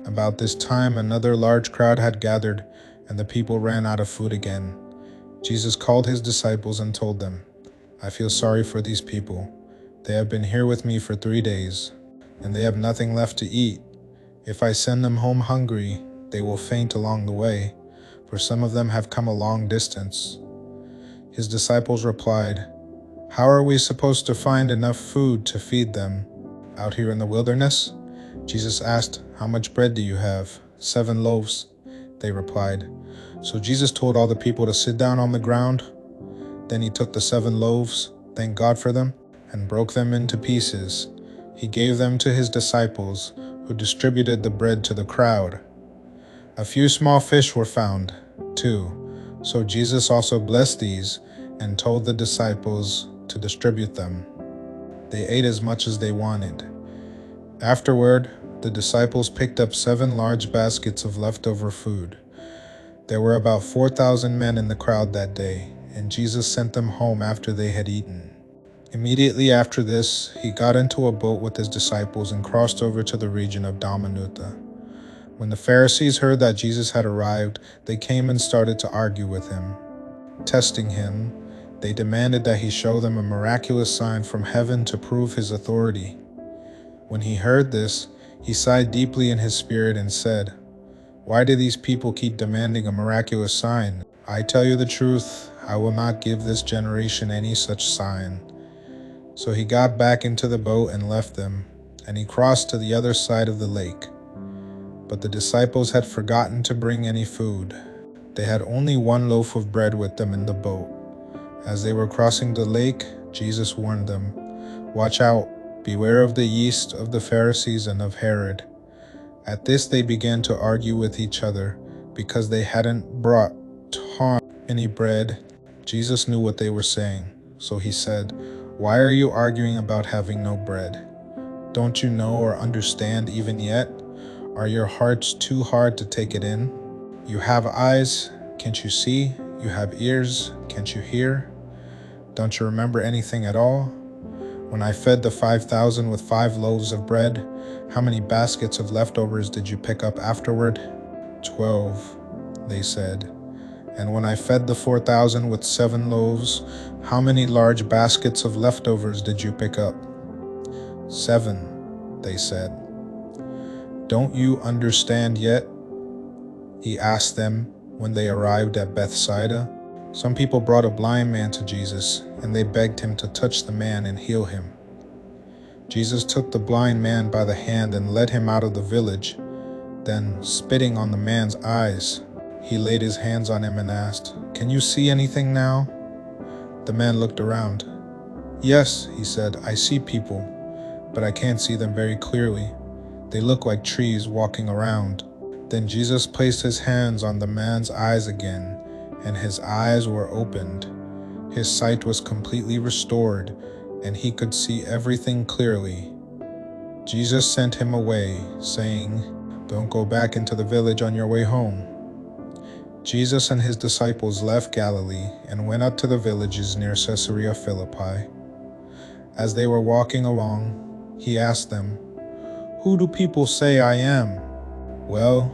About this time, another large crowd had gathered, and the people ran out of food again. Jesus called his disciples and told them, "I feel sorry for these people. They have been here with me for 3 days, and they have nothing left to eat. If I send them home hungry, they will faint along the way, for some of them have come a long distance." His disciples replied, "How are we supposed to find enough food to feed them out here in the wilderness?" Jesus asked, "How much bread do you have?" "7 loaves," they replied. So Jesus told all the people to sit down on the ground. Then he took the 7 loaves, thanked God for them, and broke them into pieces. He gave them to his disciples, who distributed the bread to the crowd. A few small fish were found, too. So Jesus also blessed these and told the disciples to distribute them. They ate as much as they wanted. Afterward, the disciples picked up 7 large baskets of leftover food. There were about 4,000 men in the crowd that day, and Jesus sent them home after they had eaten. Immediately after this, he got into a boat with his disciples and crossed over to the region of Dalmanutha. When the Pharisees heard that Jesus had arrived, they came and started to argue with him. Testing him, they demanded that he show them a miraculous sign from heaven to prove his authority. When he heard this, he sighed deeply in his spirit and said, "Why do these people keep demanding a miraculous sign? I tell you the truth, I will not give this generation any such sign." So he got back into the boat and left them, and he crossed to the other side of the lake. But the disciples had forgotten to bring any food. They had only 1 loaf of bread with them in the boat. As they were crossing the lake, Jesus warned them, "Watch out, beware of the yeast of the Pharisees and of Herod." At this they began to argue with each other, because they hadn't brought Tom any bread. Jesus knew what they were saying, so he said, "Why are you arguing about having no bread? Don't you know or understand even yet? Are your hearts too hard to take it in? You have eyes, can't you see? You have ears, can't you hear? Don't you remember anything at all? When I fed the 5,000 with 5 loaves of bread, how many baskets of leftovers did you pick up afterward?" 12, they said. "And when I fed the 4,000 with 7 loaves, how many large baskets of leftovers did you pick up?" 7, they said. "Don't you understand yet?" he asked them when they arrived at Bethsaida. Some people brought a blind man to Jesus, and they begged him to touch the man and heal him. Jesus took the blind man by the hand and led him out of the village. Then, spitting on the man's eyes, he laid his hands on him and asked, "Can you see anything now?" The man looked around. "Yes," he said, "I see people, but I can't see them very clearly. They look like trees walking around." Then Jesus placed his hands on the man's eyes again, and his eyes were opened. His sight was completely restored, and he could see everything clearly. Jesus sent him away, saying, "Don't go back into the village on your way home." Jesus and his disciples left Galilee and went up to the villages near Caesarea Philippi. As they were walking along, he asked them, "Who do people say I am?" "Well,"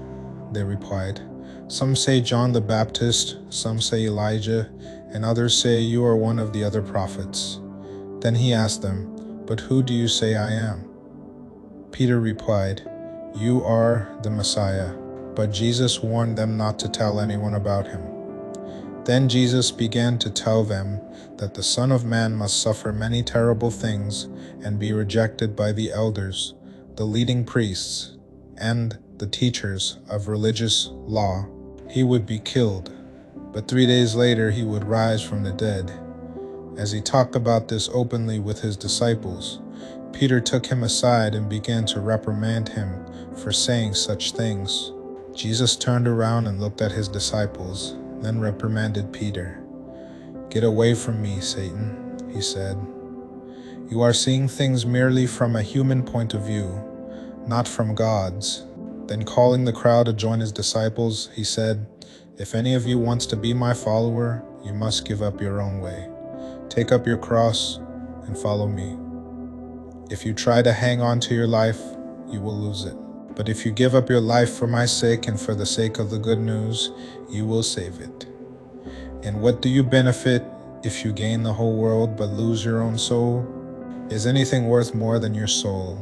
they replied, "some say John the Baptist, some say Elijah, and others say you are one of the other prophets." Then he asked them, "But who do you say I am?" Peter replied, "You are the Messiah." But Jesus warned them not to tell anyone about him. Then Jesus began to tell them that the Son of Man must suffer many terrible things and be rejected by the elders, the leading priests, and the teachers of religious law. He would be killed, but 3 days later he would rise from the dead. As he talked about this openly with his disciples, Peter took him aside and began to reprimand him for saying such things. Jesus turned around and looked at his disciples, then reprimanded Peter. "Get away from me, Satan," he said. "You are seeing things merely from a human point of view, not from God's." Then calling the crowd to join his disciples, he said, "If any of you wants to be my follower, you must give up your own way. Take up your cross and follow me. If you try to hang on to your life, you will lose it. But if you give up your life for my sake and for the sake of the good news, you will save it. And what do you benefit if you gain the whole world but lose your own soul? Is anything worth more than your soul?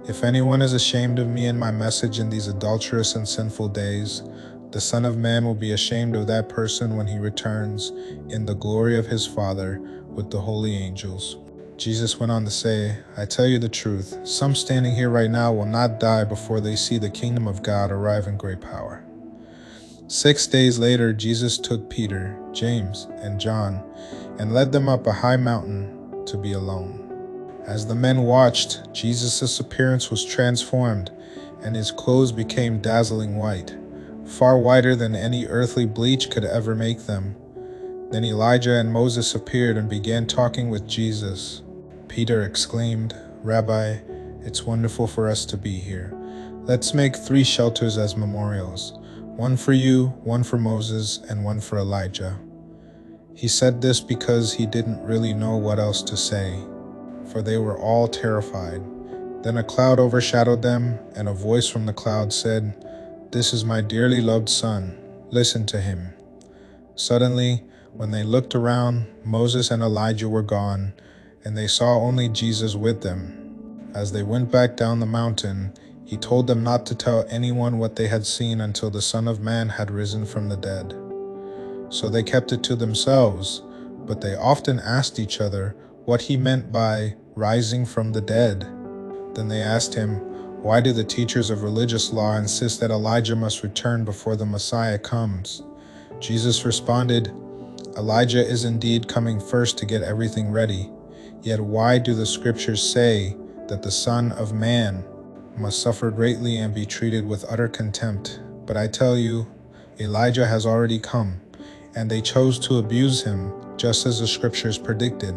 If anyone is ashamed of me and my message in these adulterous and sinful days, the Son of Man will be ashamed of that person when he returns in the glory of his Father with the holy angels. Jesus went on to say, I tell you the truth, some standing here right now will not die before they see the kingdom of God arrive in great power. 6 days later, Jesus took Peter, James, and John and led them up a high mountain to be alone. As the men watched, Jesus' appearance was transformed, and his clothes became dazzling white, far whiter than any earthly bleach could ever make them. Then Elijah and Moses appeared and began talking with Jesus. Peter exclaimed, Rabbi, it's wonderful for us to be here. Let's make 3 shelters as memorials, one for you, one for Moses, and one for Elijah. He said this because he didn't really know what else to say, for they were all terrified. Then a cloud overshadowed them, and a voice from the cloud said, This is my dearly loved Son. Listen to him. Suddenly, when they looked around, Moses and Elijah were gone, and they saw only Jesus with them. As they went back down the mountain, he told them not to tell anyone what they had seen until the Son of Man had risen from the dead. So they kept it to themselves, but they often asked each other what he meant by rising from the dead. Then they asked him, Why do the teachers of religious law insist that Elijah must return before the Messiah comes? Jesus responded, Elijah is indeed coming first to get everything ready. Yet why do the scriptures say that the Son of Man must suffer greatly and be treated with utter contempt? But I tell you, Elijah has already come, and they chose to abuse him, just as the scriptures predicted.